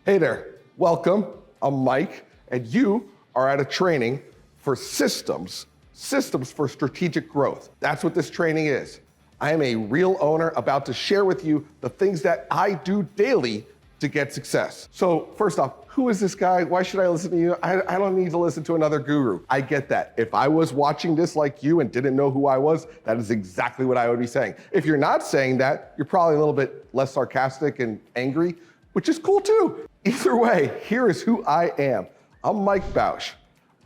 Hey there, welcome. I'm Mike, and you are at a training for systems for strategic growth. That's what this training is. I am a real owner about to share with you the things that I do daily to get success. So first off, who is this guy? Why should I listen to you? I don't need to listen to another guru. I get that. If I was watching this like you and didn't know who I was, that is exactly what I would be saying. If you're not saying that, you're probably a little bit less sarcastic and angry, which is cool too. Either way, here is who I am. I'm Mike Bausch.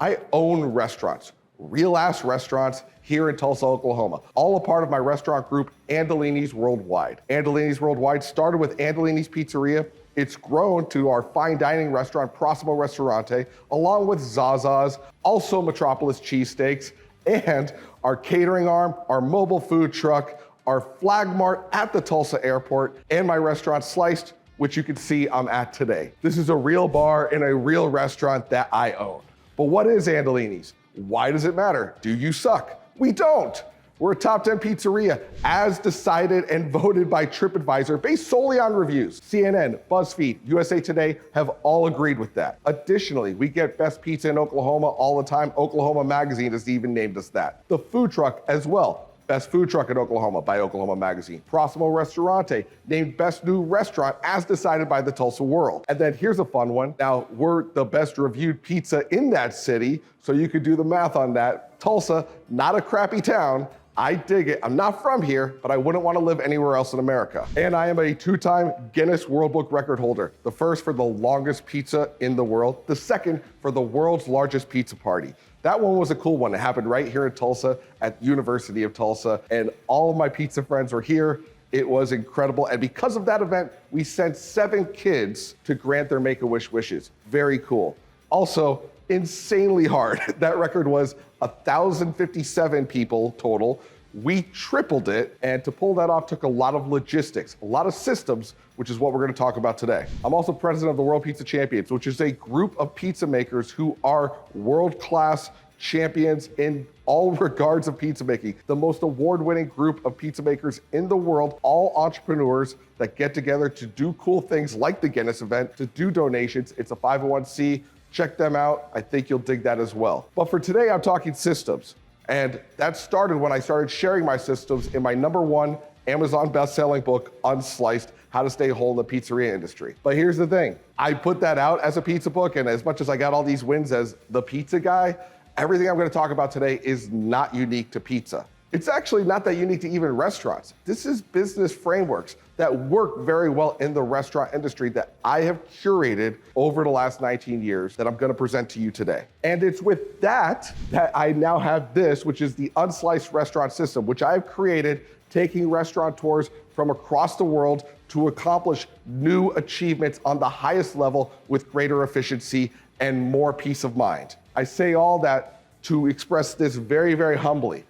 I own restaurants, real ass restaurants here in Tulsa, Oklahoma. All a part of my restaurant group, Andolini's Worldwide. Andolini's Worldwide started with Andolini's Pizzeria. It's grown to our fine dining restaurant, Prossimo Ristorante, along with Zaza's, also Metropolis Cheesesteaks, and our catering arm, our mobile food truck, our flag mart at the Tulsa airport, and my restaurant, Unsliced, which you can see I'm at today. This is a real bar in a real restaurant that I own. But what is Andolini's? Why does it matter? Do you suck? We don't. We're a top 10 pizzeria as decided and voted by TripAdvisor based solely on reviews. CNN, BuzzFeed, USA Today have all agreed with that. Additionally, we get best pizza in Oklahoma all the time. Oklahoma Magazine has even named us that. The food truck as well. Best food truck in Oklahoma by Oklahoma Magazine. Prossimo Ristorante named best new restaurant as decided by the Tulsa World. And then here's a fun one. Now, we're the best reviewed pizza in that city, so you could do the math on that. Tulsa, not a crappy town. I dig it. I'm not from here, but I wouldn't want to live anywhere else in America. And I am a two-time Guinness World Book record holder. The first for the longest pizza in the world. The second for the world's largest pizza party. That one was a cool one. It happened right here in Tulsa at the University of Tulsa, and all of my pizza friends were here. It was incredible, and because of that event, we sent 7 kids to grant their Make-A-Wish wishes. Very cool. Also, insanely hard. That record was 1,057 people total. We tripled it, and to pull that off took a lot of logistics, a lot of systems, which is what we're gonna talk about today. I'm also president of the World Pizza Champions, which is a group of pizza makers who are world-class champions in all regards of pizza making. The most award-winning group of pizza makers in the world, all entrepreneurs that get together to do cool things like the Guinness event, to do donations. It's a 501c. Check them out. I think you'll dig that as well. But for today, I'm talking systems. And that started when I started sharing my systems in my #1 Amazon best-selling book, Unsliced, How to Stay Whole in the Pizzeria Industry. But here's the thing. I put that out as a pizza book, and as much as I got all these wins as the pizza guy, everything I'm gonna talk about today is not unique to pizza. It's actually not that unique to even restaurants. This is business frameworks that work very well in the restaurant industry that I have curated over the last 19 years that I'm gonna present to you today. And it's with that I now have this, which is the Unsliced restaurant system, which I've created taking restaurateurs from across the world to accomplish new achievements on the highest level with greater efficiency and more peace of mind. I say all that to express this very, very humbly.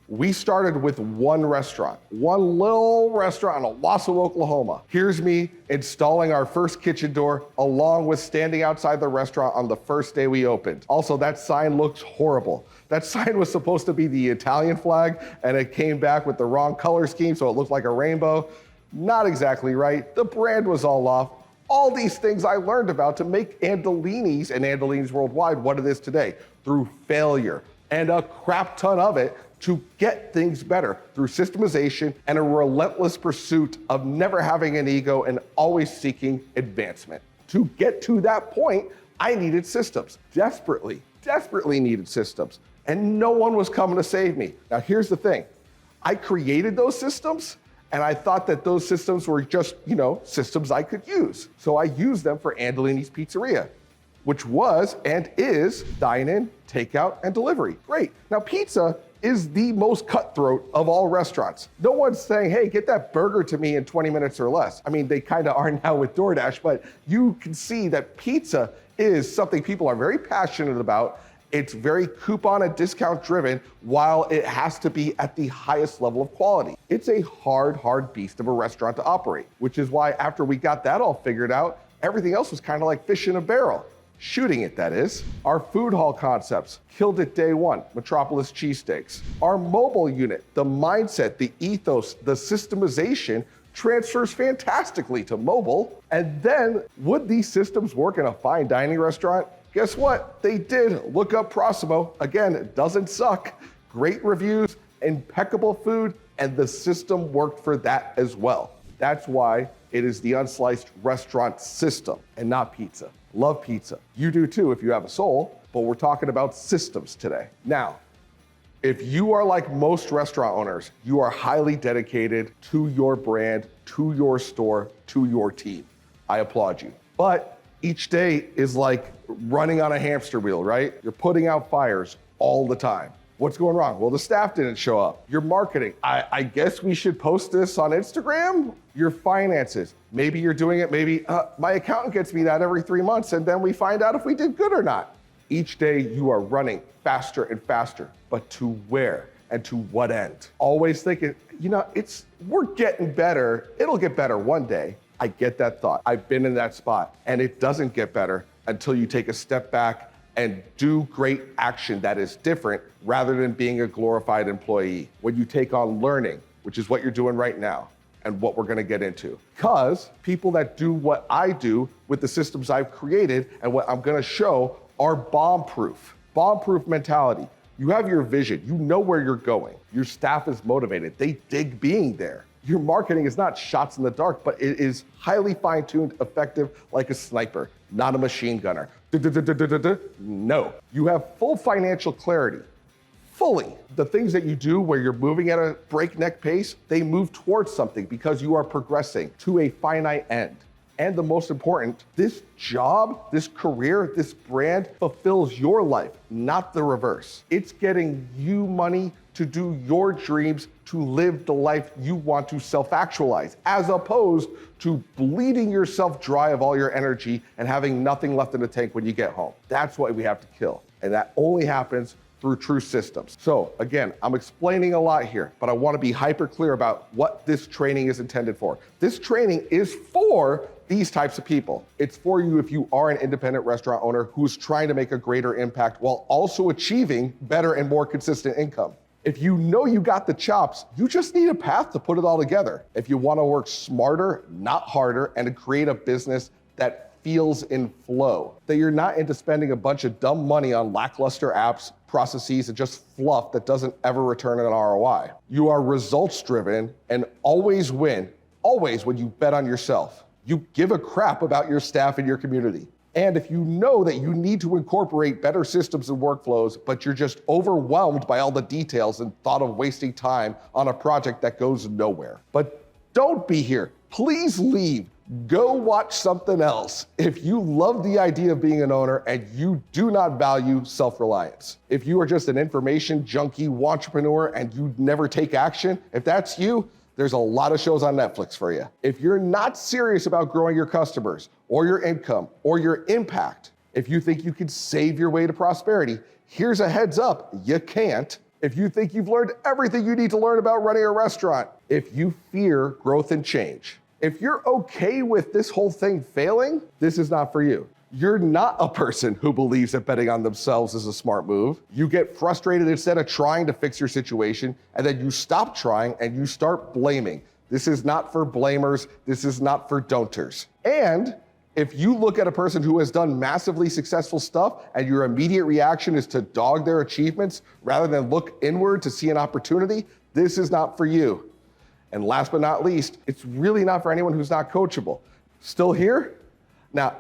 We started with one restaurant, one little restaurant in Owasso, Oklahoma. Here's me installing our first kitchen door along with standing outside the restaurant on the first day we opened. Also, that sign looks horrible. That sign was supposed to be the Italian flag and it came back with the wrong color scheme, so it looked like a rainbow. Not exactly right. The brand was all off. All these things I learned about to make Andolini's and Andolini's Worldwide what it is today through failure and a crap ton of it to get things better through systemization and a relentless pursuit of never having an ego and always seeking advancement. To get to that point, I needed systems, desperately needed systems, and no one was coming to save me. Now here's the thing, I created those systems and I thought that those systems were just, systems I could use. So I used them for Andolini's Pizzeria, which was and is dine-in, takeout, and delivery. Great. Now pizza is the most cutthroat of all restaurants. No one's saying, hey, get that burger to me in 20 minutes or less. I mean, they kind of are now with DoorDash, but you can see that pizza is something people are very passionate about. It's very coupon and discount driven while it has to be at the highest level of quality. It's a hard beast of a restaurant to operate, which is why after we got that all figured out, everything else was kind of like fish in a barrel. Shooting it, that is. Our food hall concepts killed it day one, Metropolis Cheesesteaks. Our mobile unit, the mindset, the ethos, the systemization transfers fantastically to mobile. And then would these systems work in a fine dining restaurant? Guess what? They did. Look up Proximo. Again, it doesn't suck. Great reviews, impeccable food, and the system worked for that as well. That's why it is the Unsliced restaurant system and not pizza. Love pizza. You do too if you have a soul, but we're talking about systems today. Now, if you are like most restaurant owners, you are highly dedicated to your brand, to your store, to your team. I applaud you. But each day is like running on a hamster wheel, right? You're putting out fires all the time. What's going wrong? Well, the staff didn't show up. Your marketing, I guess we should post this on Instagram. Your finances, maybe you're doing it, maybe my accountant gets me that every 3 months and then we find out if we did good or not. Each day you are running faster and faster, but to where and to what end? Always thinking, we're getting better. It'll get better one day. I get that thought. I've been in that spot and it doesn't get better until you take a step back and do great action that is different rather than being a glorified employee. When you take on learning, which is what you're doing right now and what we're gonna get into. Because people that do what I do with the systems I've created and what I'm gonna show are bomb-proof. Bomb-proof mentality. You have your vision, you know where you're going. Your staff is motivated, they dig being there. Your marketing is not shots in the dark, but it is highly fine-tuned, effective like a sniper, not a machine gunner. No, you have full financial clarity. Fully. The things that you do where you're moving at a breakneck pace, they move towards something because you are progressing to a finite end. And the most important, this job, this career, this brand fulfills your life, not the reverse. It's getting you money to do your dreams, to live the life you want to self-actualize, as opposed to bleeding yourself dry of all your energy and having nothing left in the tank when you get home. That's what we have to kill. And that only happens through true systems. So again, I'm explaining a lot here, but I want to be hyper clear about what this training is intended for. This training is for these types of people. It's for you if you are an independent restaurant owner who's trying to make a greater impact while also achieving better and more consistent income. If you know you got the chops, you just need a path to put it all together. If you want to work smarter, not harder, and to create a business that feels in flow, that you're not into spending a bunch of dumb money on lackluster apps, processes, and just fluff that doesn't ever return an ROI. You are results driven and always win, always when you bet on yourself. You give a crap about your staff and your community. And if you know that you need to incorporate better systems and workflows, but you're just overwhelmed by all the details and thought of wasting time on a project that goes nowhere. But don't be here. Please leave. Go watch something else if you love the idea of being an owner and you do not value self-reliance. If you are just an information junkie entrepreneur and you never take action, if that's you, there's a lot of shows on Netflix for you. If you're not serious about growing your customers or your income or your impact, if you think you can save your way to prosperity, here's a heads up, you can't. If you think you've learned everything you need to learn about running a restaurant, if you fear growth and change, if you're okay with this whole thing failing, this is not for you. You're not a person who believes that betting on themselves is a smart move. You get frustrated instead of trying to fix your situation, and then you stop trying and you start blaming. This is not for blamers. This is not for don'ters. And if you look at a person who has done massively successful stuff and your immediate reaction is to dog their achievements rather than look inward to see an opportunity, this is not for you. And last but not least, it's really not for anyone who's not coachable. Still here? Now,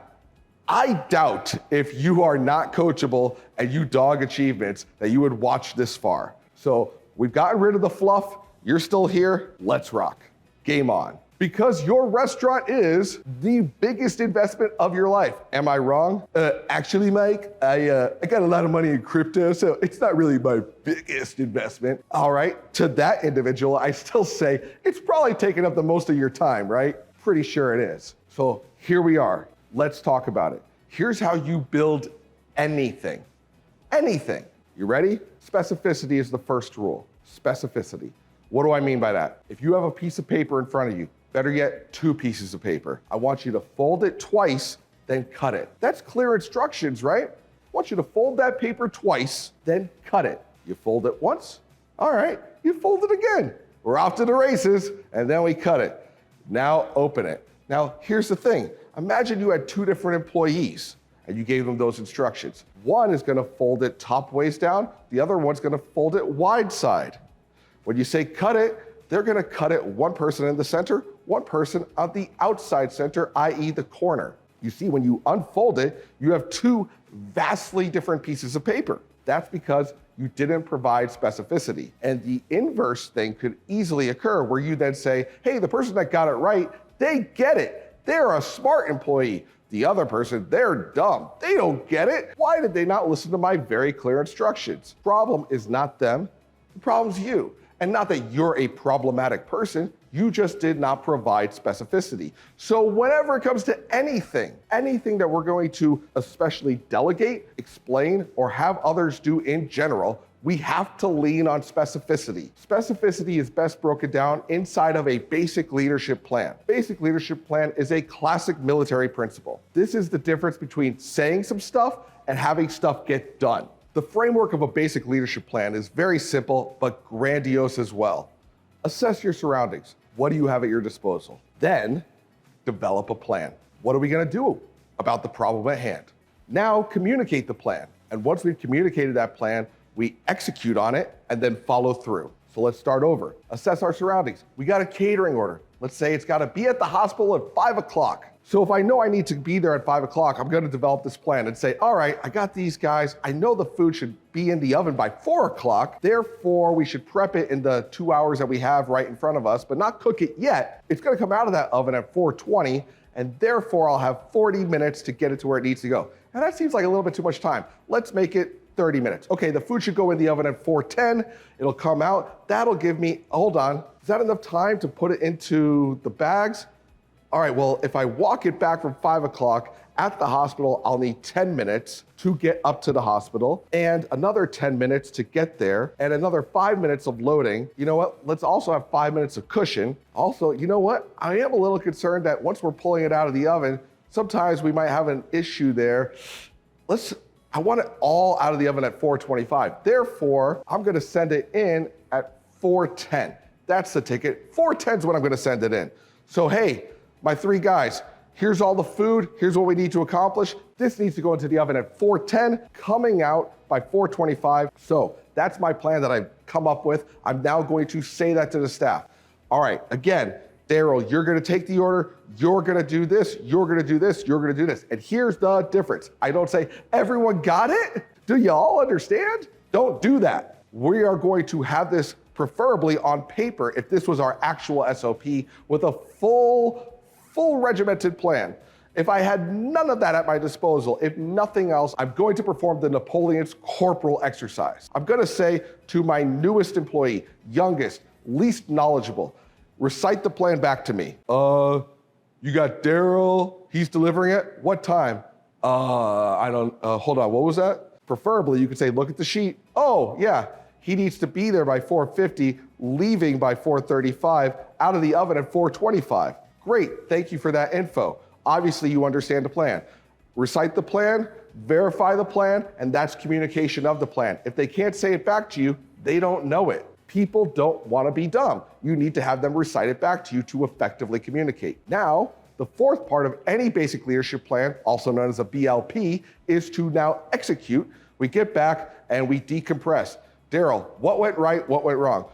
I doubt if you are not coachable and you dog achievements that you would watch this far. So we've gotten rid of the fluff. You're still here. Let's rock. Game on. Because your restaurant is the biggest investment of your life. Am I wrong? Actually, Mike, I got a lot of money in crypto, so it's not really my biggest investment. All right, to that individual, I still say it's probably taking up the most of your time, right? Pretty sure it is. So here we are. Let's talk about it. Here's how you build anything. Anything. You ready? Specificity is the first rule. Specificity. What do I mean by that? If you have a piece of paper in front of you, better yet, 2 pieces of paper, I want you to fold it twice, then cut it. That's clear instructions, right? I want you to fold that paper twice, then cut it. You fold it once, all right, you fold it again. We're off to the races, and then we cut it. Now open it. Now, here's the thing. Imagine you had 2 different employees and you gave them those instructions. One is gonna fold it top ways down, the other one's gonna fold it wide side. When you say cut it, they're gonna cut it one person in the center, one person on the outside center, i.e. the corner. You see, when you unfold it, you have 2 vastly different pieces of paper. That's because you didn't provide specificity. And the inverse thing could easily occur where you then say, hey, the person that got it right, they get it. They're a smart employee. The other person, they're dumb. They don't get it. Why did they not listen to my very clear instructions? Problem is not them, the problem's you. And not that you're a problematic person, you just did not provide specificity. So whenever it comes to anything that we're going to especially delegate, explain, or have others do in general, we have to lean on specificity. Specificity is best broken down inside of a basic leadership plan. Basic leadership plan is a classic military principle. This is the difference between saying some stuff and having stuff get done. The framework of a basic leadership plan is very simple, but grandiose as well. Assess your surroundings. What do you have at your disposal? Then develop a plan. What are we gonna do about the problem at hand? Now communicate the plan. And once we've communicated that plan, we execute on it and then follow through. So let's start over. Assess our surroundings. We got a catering order. Let's say it's gotta be at the hospital at 5 o'clock. So if I know I need to be there at 5 o'clock, I'm gonna develop this plan and say, all right, I got these guys. I know the food should be in the oven by 4 o'clock. Therefore, we should prep it in the 2 hours that we have right in front of us, but not cook it yet. It's gonna come out of that oven at 4:20, and therefore I'll have 40 minutes to get it to where it needs to go. And that seems like a little bit too much time. Let's make it 30 minutes. Okay, the food should go in the oven at 4:10. It'll come out. That'll give me, hold on, is that enough time to put it into the bags? All right, well, if I walk it back from 5 o'clock at the hospital, I'll need 10 minutes to get up to the hospital and another 10 minutes to get there and another 5 minutes of loading. You know what? Let's also have 5 minutes of cushion. Also, you know what? I am a little concerned that once we're pulling it out of the oven, sometimes we might have an issue there. I want it all out of the oven at 4:25. Therefore, I'm gonna send it in at 4:10. That's the ticket. 4:10 is when I'm gonna send it in. So hey, my 3 guys, here's all the food, here's what we need to accomplish. This needs to go into the oven at 4:10, coming out by 4:25. So that's my plan that I've come up with. I'm now going to say that to the staff. All right, again, Daryl, you're gonna take the order, you're gonna do this, you're gonna do this, you're gonna do this. And here's the difference. I don't say, everyone got it? Do y'all understand? Don't do that. We are going to have this preferably on paper if this was our actual SOP with a full regimented plan. If I had none of that at my disposal, if nothing else, I'm going to perform the Napoleon's corporal exercise. I'm gonna say to my newest employee, youngest, least knowledgeable, recite the plan back to me. You got Daryl, he's delivering it, what time? Hold on, what was that? Preferably you could say, look at the sheet. Oh yeah, he needs to be there by 4:50, leaving by 4:35, out of the oven at 4:25. Great, thank you for that info. Obviously you understand the plan. Recite the plan, verify the plan, and that's communication of the plan. If they can't say it back to you, they don't know it. People don't want to be dumb. You need to have them recite it back to you to effectively communicate. Now, the 4th part of any basic leadership plan, also known as a BLP, is to now execute. We get back and we decompress. Daryl, what went right, what went wrong?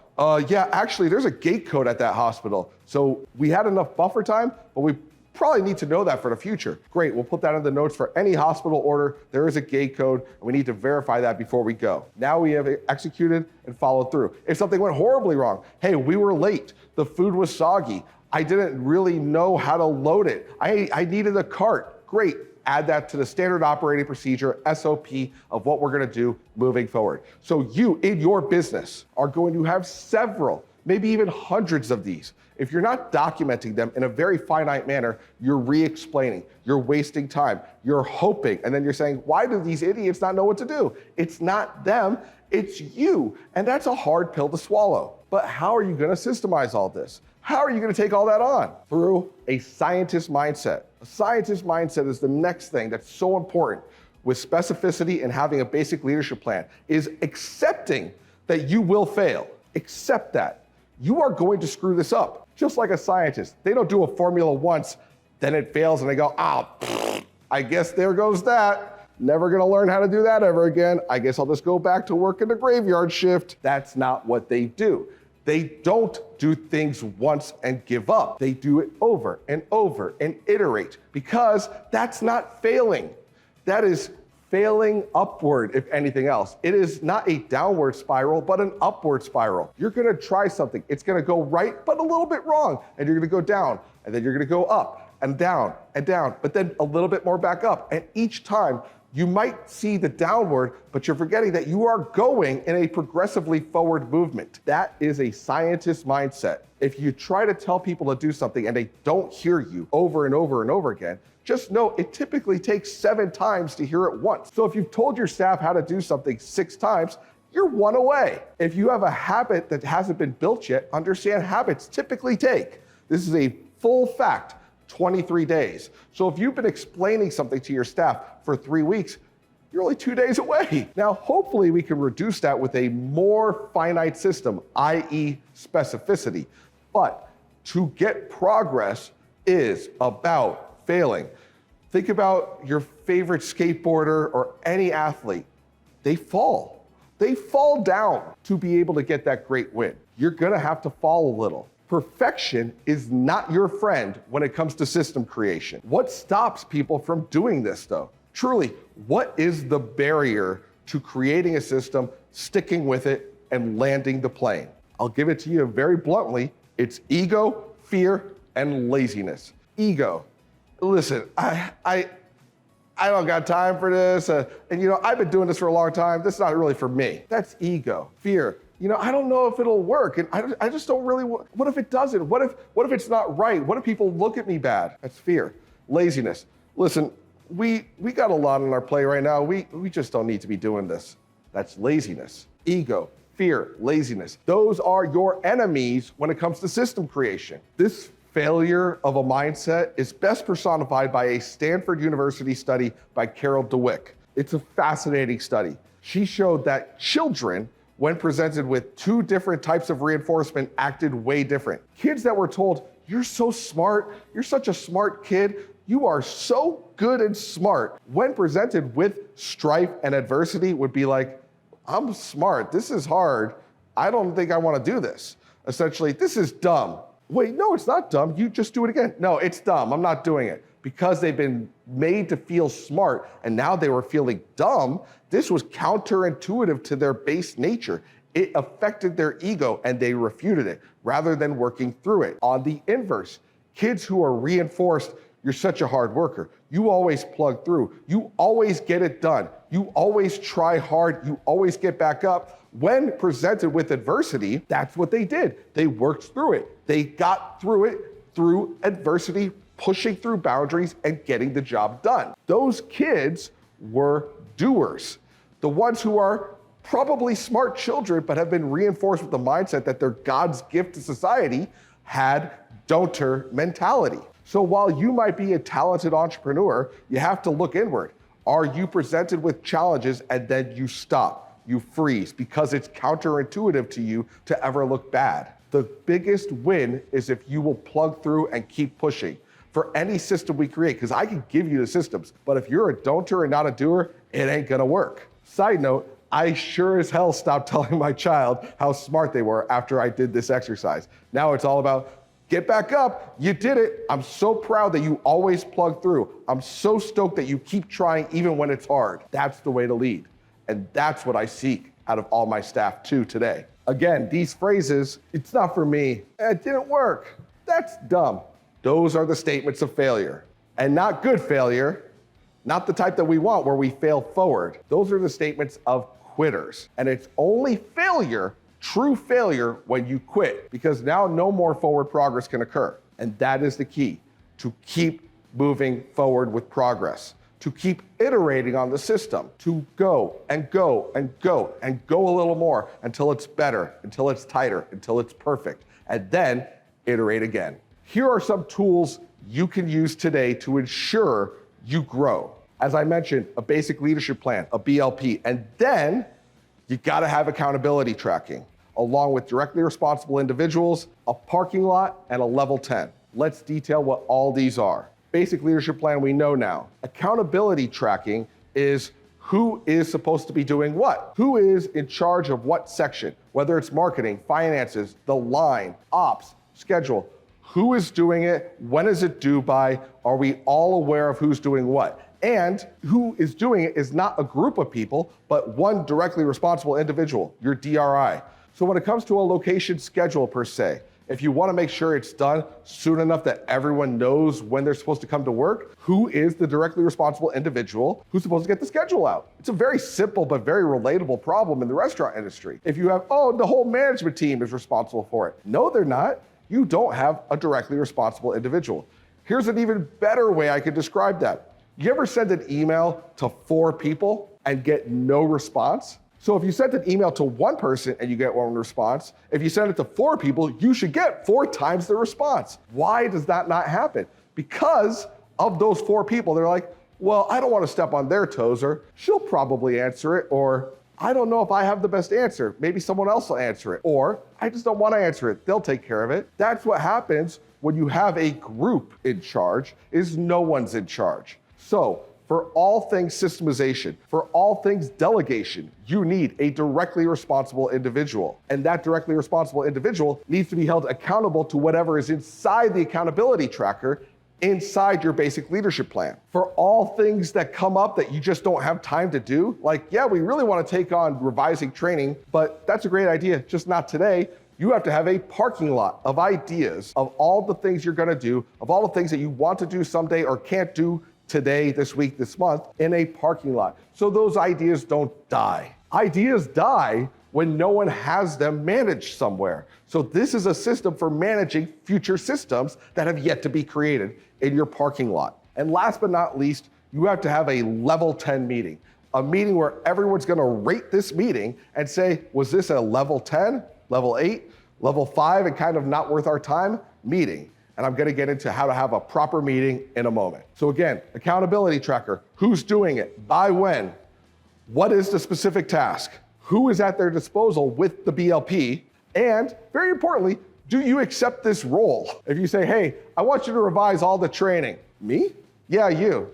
Yeah, actually, there's a gate code at that hospital. So we had enough buffer time, but we probably need to know that for the future. Great, we'll put that in the notes for any hospital order. There is a gate code, and we need to verify that before we go. Now we have executed and followed through. If something went horribly wrong, hey, we were late, the food was soggy, I didn't really know how to load it, I needed a cart. Great, add that to the standard operating procedure, SOP, of what we're gonna do moving forward. So you, in your business, are going to have several, maybe even hundreds of these. If you're not documenting them in a very finite manner, you're re-explaining, you're wasting time, you're hoping, and then you're saying, why do these idiots not know what to do? It's not them, it's you. And that's a hard pill to swallow. But how are you gonna systemize all this? How are you gonna take all that on? Through a scientist mindset. A scientist mindset is the next thing that's so important with specificity and having a basic leadership plan, is accepting that you will fail. Accept that. You are going to screw this up. Just like a scientist, they don't do a formula once, then it fails and they go, I guess there goes that. Never gonna learn how to do that ever again. I guess I'll just go back to work in the graveyard shift. That's not what they do. They don't do things once and give up. They do it over and over and iterate, because that's not failing. That is failing upward, if anything else. It is not a downward spiral, but an upward spiral. You're gonna try something. It's gonna go right, but a little bit wrong. And you're gonna go down, and then you're gonna go up and down, but then a little bit more back up. And each time, you might see the downward, but you're forgetting that you are going in a progressively forward movement. That is a scientist mindset. If you try to tell people to do something and they don't hear you over and over and over again, just know it typically takes 7 times to hear it once. So if you've told your staff how to do something 6 times, you're 1 away. If you have a habit that hasn't been built yet, understand habits typically take, this is a full fact, 23 days. So if you've been explaining something to your staff for 3 weeks, you're only 2 days away. Now, hopefully we can reduce that with a more finite system, i.e. specificity. But to get progress is about failing. Think about your favorite skateboarder or any athlete. They fall. They fall down to be able to get that great win. You're gonna have to fall a little. Perfection is not your friend when it comes to system creation. What stops people from doing this though? Truly, what is the barrier to creating a system, sticking with it, and landing the plane? I'll give it to you very bluntly. It's ego, fear, and laziness. Ego. Listen, I don't got time for this. And I've been doing this for a long time. This is not really for me. That's ego. Fear. I don't know if it'll work, and I just don't really what if it doesn't? What if it's not right? What if people look at me bad? That's fear. Laziness. Listen, we got a lot on our plate right now. We just don't need to be doing this. That's laziness. Ego, fear, laziness. Those are your enemies when it comes to system creation. This failure of a mindset is best personified by a Stanford University study by Carol DeWick. It's a fascinating study. She showed that children, when presented with 2 different types of reinforcement, acted way different. Kids that were told, you're so smart, you're such a smart kid, you are so good and smart, when presented with strife and adversity, would be like, I'm smart, this is hard, I don't think I want to do this. Essentially, this is dumb. Wait, no, it's not dumb, you just do it again. No, it's dumb, I'm not doing it. Because they've been made to feel smart and now they were feeling dumb, this was counterintuitive to their base nature. It affected their ego and they refuted it rather than working through it. On the inverse, kids who are reinforced, you're such a hard worker, you always plug through, you always get it done, you always try hard, you always get back up. When presented with adversity, that's what they did. They worked through it. They got through it through adversity, pushing through boundaries and getting the job done. Those kids were doers. The ones who are probably smart children but have been reinforced with the mindset that they're God's gift to society had don'ter mentality. So while you might be a talented entrepreneur, you have to look inward. Are you presented with challenges and then you stop, you freeze because it's counterintuitive to you to ever look bad? The biggest win is if you will plug through and keep pushing. For any system we create, because I can give you the systems, but if you're a don'ter and not a doer, it ain't gonna work. Side note, I sure as hell stopped telling my child how smart they were after I did this exercise. Now it's all about, get back up, you did it. I'm so proud that you always plug through. I'm so stoked that you keep trying even when it's hard. That's the way to lead. And that's what I seek out of all my staff too today. Again, these phrases, it's not for me, it didn't work, that's dumb. Those are the statements of failure, and not good failure, not the type that we want where we fail forward. Those are the statements of quitters. And it's only failure, true failure, when you quit, because now no more forward progress can occur. And that is the key, to keep moving forward with progress, to keep iterating on the system, to go and go and go and go a little more until it's better, until it's tighter, until it's perfect, and then iterate again. Here are some tools you can use today to ensure you grow. As I mentioned, a basic leadership plan, a BLP, and then you gotta have accountability tracking. along with directly responsible individuals, a parking lot, and a level 10. Let's detail what all these are. Basic leadership plan we know now. Accountability tracking is who is supposed to be doing what? Who is in charge of what section? Whether it's marketing, finances, the line, ops, schedule. Who is doing it? When is it due by? Are we all aware of who's doing what? And who is doing it is not a group of people, but one directly responsible individual, your DRI. So when it comes to a location schedule per se, if you want to make sure it's done soon enough that everyone knows when they're supposed to come to work, who is the directly responsible individual who's supposed to get the schedule out? It's a very simple but very relatable problem in the restaurant industry. If you have, oh, the whole management team is responsible for it. No, they're not. You don't have a directly responsible individual. Here's an even better way I could describe that. You ever send an email to 4 people and get no response? So if you sent an email to 1 person and you get 1 response, if you send it to 4 people, you should get 4 times the response. Why does that not happen? Because of those 4 people, they're like, well, I don't want to step on their toes, or she'll probably answer it, or I don't know if I have the best answer. Maybe someone else will answer it, or I just don't want to answer it. They'll take care of it. That's what happens when you have a group in charge, is no one's in charge. So for all things systemization, for all things delegation, you need a directly responsible individual. And that directly responsible individual needs to be held accountable to whatever is inside the accountability tracker inside your basic leadership plan. For all things that come up that you just don't have time to do, like, yeah, we really want to take on revising training, but that's a great idea, just not today. You have to have a parking lot of ideas of all the things you're going to do, of all the things that you want to do someday or can't do today, this week, this month, in a parking lot. So those ideas don't die. Ideas die when no one has them managed somewhere. So this is a system for managing future systems that have yet to be created in your parking lot. And last but not least, you have to have a level 10 meeting, a meeting where everyone's gonna rate this meeting and say, was this a level 10, level 8, level 5, and kind of not worth our time meeting? And I'm gonna get into how to have a proper meeting in a moment. So again, accountability tracker, who's doing it, by when, what is the specific task, who is at their disposal with the BLP, and very importantly, do you accept this role? If you say, hey, I want you to revise all the training. Me? Yeah, you.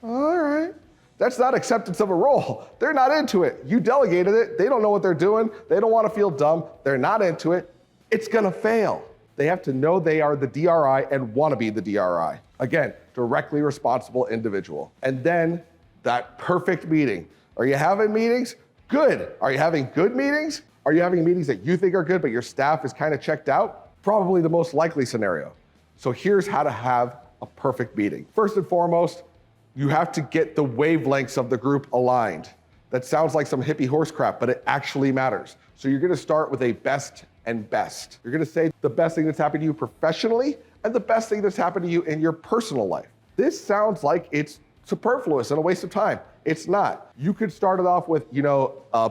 All right. That's not acceptance of a role. They're not into it. You delegated it. They don't know what they're doing. They don't want to feel dumb. They're not into it. It's gonna fail. They have to know they are the DRI and want to be the DRI. Again, directly responsible individual. And then that perfect meeting. Are you having meetings? Good. Are you having good meetings? Are you having meetings that you think are good, but your staff is kind of checked out? Probably the most likely scenario. So here's how to have a perfect meeting. First and foremost, you have to get the wavelengths of the group aligned. That sounds like some hippie horse crap, but it actually matters. So you're gonna start with a best and best. You're gonna say the best thing that's happened to you professionally and the best thing that's happened to you in your personal life. This sounds like it's superfluous and a waste of time. It's not. You could start it off with,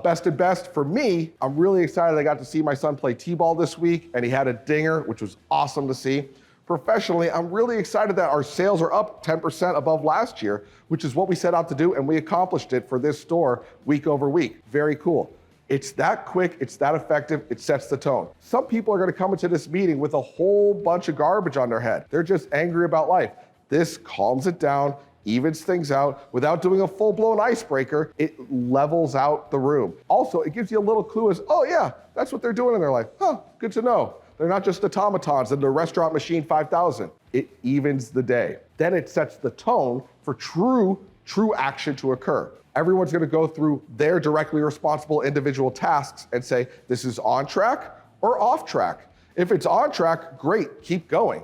best and best. For me, I'm really excited I got to see my son play t-ball this week and he had a dinger, which was awesome to see. Professionally, I'm really excited that our sales are up 10% above last year, which is what we set out to do, and we accomplished it for this store week over week. Very cool. It's that quick, it's that effective, it sets the tone. Some people are gonna come into this meeting with a whole bunch of garbage on their head. They're just angry about life. This calms it down, evens things out. Without doing a full-blown icebreaker, it levels out the room. Also, it gives you a little clue as, oh yeah, that's what they're doing in their life. Huh, good to know. They're not just automatons in the restaurant machine 5000. It evens the day. Then it sets the tone for true action to occur. Everyone's gonna go through their directly responsible individual tasks and say, this is on track or off track. If it's on track, great, keep going.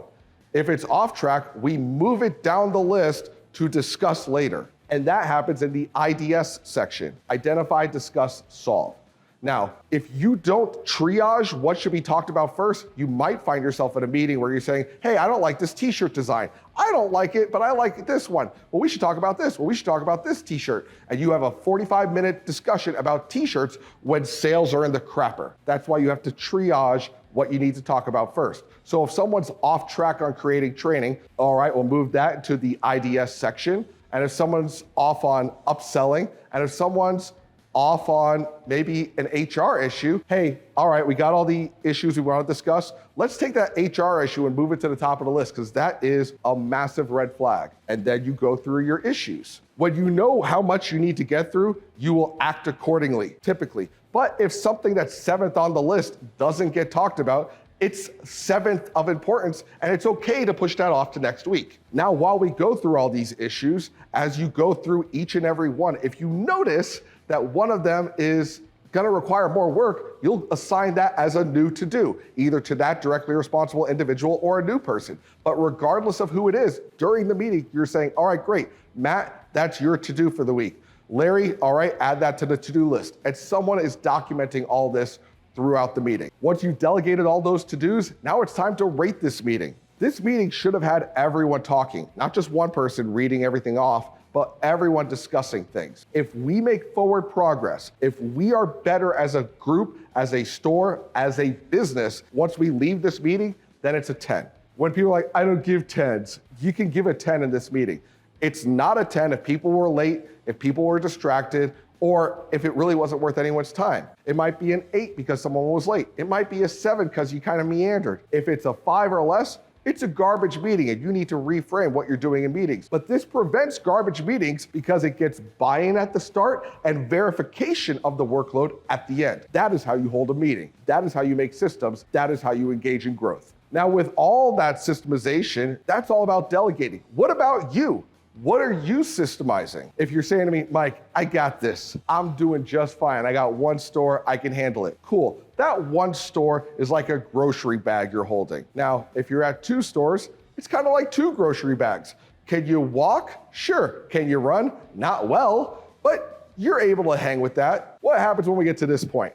If it's off track, we move it down the list to discuss later. And that happens in the IDS section, identify, discuss, solve. Now, if you don't triage what should be talked about first, you might find yourself at a meeting where you're saying, hey, I don't like this t-shirt design. I don't like it, but I like this one. Well, we should talk about this. Well, we should talk about this t-shirt. And you have a 45-minute discussion about t-shirts when sales are in the crapper. That's why you have to triage what you need to talk about first. So if someone's off track on creating training, all right, we'll move that into the IDS section. And if someone's off on upselling, and if someone's off on maybe an HR issue. Hey, all right, we got all the issues we want to discuss. Let's take that HR issue and move it to the top of the list, because that is a massive red flag. And then you go through your issues. When you know how much you need to get through, you will act accordingly, typically. But if something that's 7th on the list doesn't get talked about, it's 7th of importance, and it's okay to push that off to next week. Now, while we go through all these issues, as you go through each and every one, if you notice that one of them is gonna require more work, you'll assign that as a new to-do, either to that directly responsible individual or a new person. But regardless of who it is, during the meeting, you're saying, all right, great, Matt, that's your to-do for the week. Larry, all right, add that to the to-do list. And someone is documenting all this throughout the meeting. Once you've delegated all those to-dos, now it's time to rate this meeting. This meeting should have had everyone talking, not just one person reading everything off, but everyone discussing things. If we make forward progress, if we are better as a group, as a store, as a business, once we leave this meeting, then it's a 10. When people are like, I don't give 10s, you can give a 10 in this meeting. It's not a 10 if people were late, if people were distracted, or if it really wasn't worth anyone's time. It might be an 8 because someone was late. It might be a 7 because you kind of meandered. If it's a 5 or less, it's a garbage meeting and you need to reframe what you're doing in meetings. But this prevents garbage meetings because it gets buy-in at the start and verification of the workload at the end. That is how you hold a meeting. That is how you make systems. That is how you engage in growth. Now, with all that systemization, that's all about delegating. What about you? What are you systemizing? If you're saying to me, Mike, I got this. I'm doing just fine. I got one store, I can handle it. Cool. That one store is like a grocery bag you're holding. Now, if you're at 2 stores, it's kind of like 2 grocery bags. Can you walk? Sure. Can you run? Not well, but you're able to hang with that. What happens when we get to this point?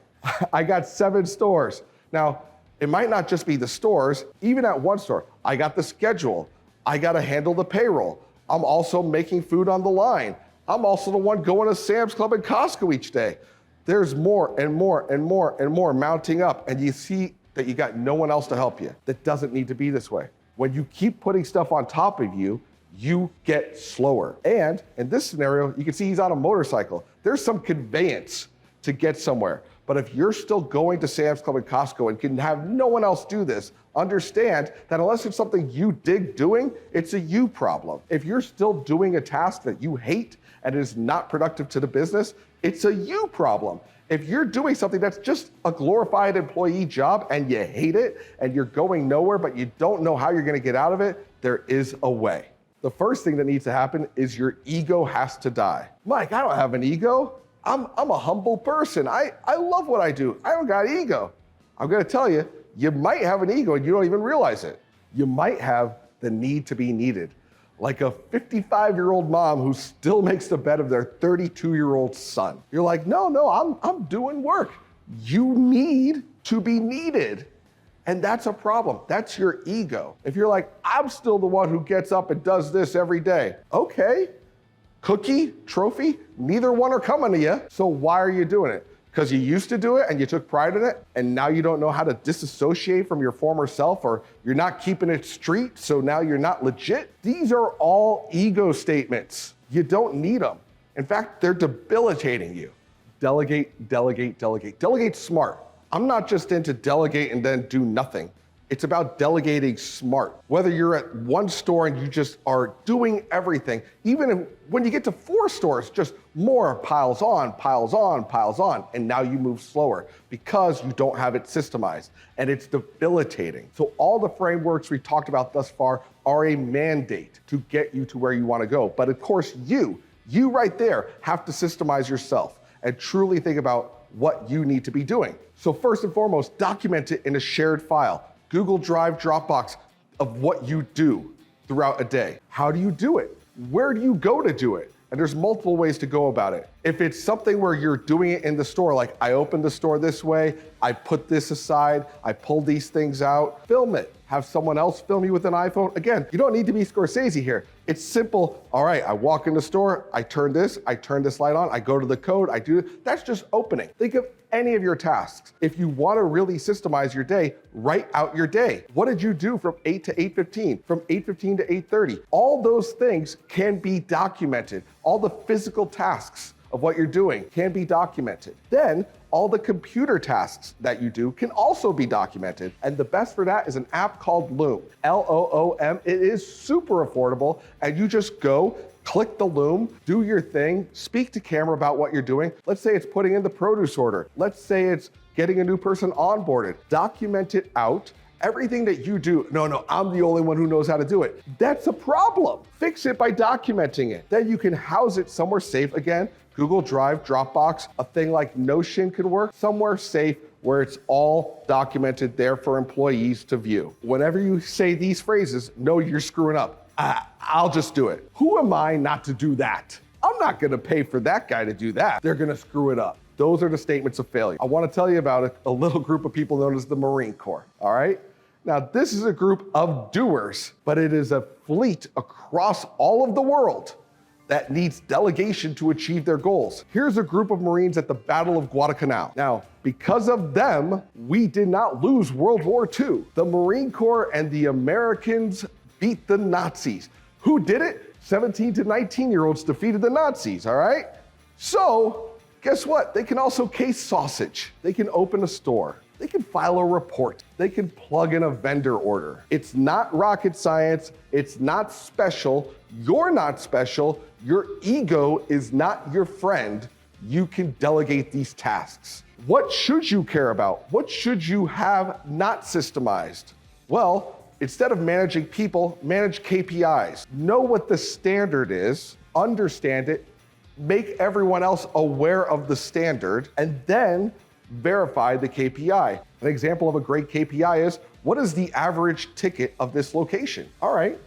I got 7 stores. Now, it might not just be the stores. Even at one store, I got the schedule. I got to handle the payroll. I'm also making food on the line. I'm also the one going to Sam's Club and Costco each day. There's more and more and more and more mounting up, and you see that you got no one else to help you. That doesn't need to be this way. When you keep putting stuff on top of you, you get slower. And in this scenario, you can see he's on a motorcycle. There's some conveyance to get somewhere. But if you're still going to Sam's Club and Costco and can have no one else do this, understand that unless it's something you dig doing, it's a you problem. If you're still doing a task that you hate and is not productive to the business, it's a you problem. If you're doing something that's just a glorified employee job and you hate it and you're going nowhere, but you don't know how you're gonna get out of it, there is a way. The first thing that needs to happen is your ego has to die. Mike, I don't have an ego. I'm a humble person. I love what I do. I don't got ego. I'm gonna tell you, you might have an ego and you don't even realize it. You might have the need to be needed. Like a 55-year-old mom who still makes the bed of their 32-year-old son. You're like, no, I'm doing work. You need to be needed. And that's a problem. That's your ego. If you're like, I'm still the one who gets up and does this every day. Okay. Cookie, trophy, neither one are coming to you. So why are you doing it? Because you used to do it and you took pride in it, and now you don't know how to disassociate from your former self, or you're not keeping it street, so now you're not legit. These are all ego statements. You don't need them. In fact, they're debilitating you. Delegate, delegate, delegate. Delegate smart. I'm not just into delegate and then do nothing. It's about delegating smart. Whether you're at one store and you just are doing everything, even when you get to 4 stores, just more piles on, piles on, piles on, and now you move slower because you don't have it systemized, and it's debilitating. So all the frameworks we talked about thus far are a mandate to get you to where you want to go. But of course, you right there have to systemize yourself and truly think about what you need to be doing. So first and foremost, document it in a shared file. Google Drive, Dropbox, of what you do throughout a day. How do you do it? Where do you go to do it? And there's multiple ways to go about it. If it's something where you're doing it in the store, like I opened the store this way, I put this aside, I pulled these things out, film it. Have someone else film you with an iPhone. Again, you don't need to be Scorsese here. It's simple. All right, I walk in the store, I turn this light on, I go to the code, I do, that's just opening. Think of any of your tasks. If you want to really systemize your day, write out your day. What did you do from 8 to 8:15, from 8:15 to 8:30? All those things can be documented, all the physical tasks. of what you're doing can be documented. Then all the computer tasks that you do can also be documented. And the best for that is an app called Loom, Loom. It is super affordable, and you just go, click the Loom, do your thing, speak to camera about what you're doing. Let's say it's putting in the produce order. Let's say it's getting a new person onboarded. Document it out. Everything that you do, no, I'm the only one who knows how to do it. That's a problem. Fix it by documenting it. Then you can house it somewhere safe again. Google Drive, Dropbox, a thing like Notion could work. Somewhere safe where it's all documented there for employees to view. Whenever you say these phrases, know you're screwing up. I'll just do it. Who am I not to do that? I'm not gonna pay for that guy to do that. They're gonna screw it up. Those are the statements of failure. I wanna tell you about a little group of people known as the Marine Corps, all right? Now, this is a group of doers, but it is a fleet across all of the world that needs delegation to achieve their goals. Here's a group of Marines at the Battle of Guadalcanal. Now, because of them, we did not lose World War II. The Marine Corps and the Americans beat the Nazis. Who did it? 17 to 19-year-olds defeated the Nazis, all right? So, guess what? They can also case sausage. They can open a store. They can file a report. They can plug in a vendor order. It's not rocket science. It's not special. You're not special. Your ego is not your friend. You can delegate these tasks. What should you care about? What should you have not systemized? Well, instead of managing people, manage KPIs. Know what the standard is, understand it, make everyone else aware of the standard, and then verify the KPI. An example of a great KPI is, what is the average ticket of this location? All right,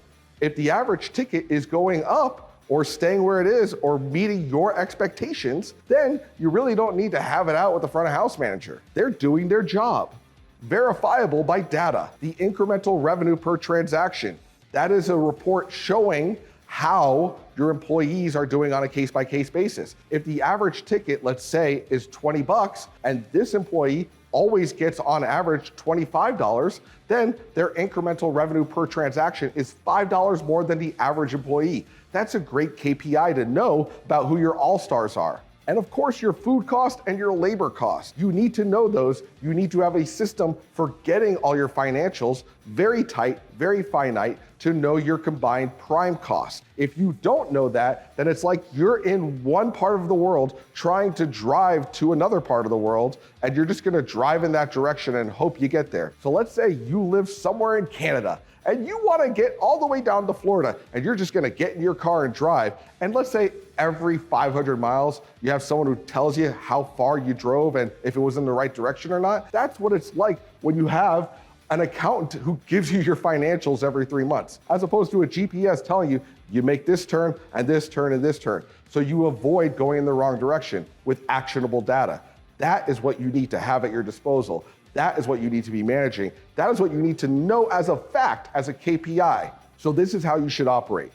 if the average ticket is going up or staying where it is or meeting your expectations, then you really don't need to have it out with the front of house manager. They're doing their job. Verifiable by data. The incremental revenue per transaction. That is a report showing how your employees are doing on a case-by-case basis. If the average ticket, let's say, is $20, and this employee always gets on average $25, then their incremental revenue per transaction is $5 more than the average employee. That's a great KPI to know about who your all-stars are. And of course, your food cost and your labor cost. You need to know those. You need to have a system for getting all your financials very tight, very finite, to know your combined prime cost. If you don't know that, then it's like you're in one part of the world trying to drive to another part of the world, and you're just gonna drive in that direction and hope you get there. So let's say you live somewhere in Canada, and you wanna get all the way down to Florida, and you're just gonna get in your car and drive. And let's say every 500 miles, you have someone who tells you how far you drove and if it was in the right direction or not. That's what it's like when you have an accountant who gives you your financials every 3 months, as opposed to a GPS telling you, you make this turn and this turn and this turn. So you avoid going in the wrong direction with actionable data. That is what you need to have at your disposal. That is what you need to be managing. That is what you need to know as a fact, as a KPI. So this is how you should operate.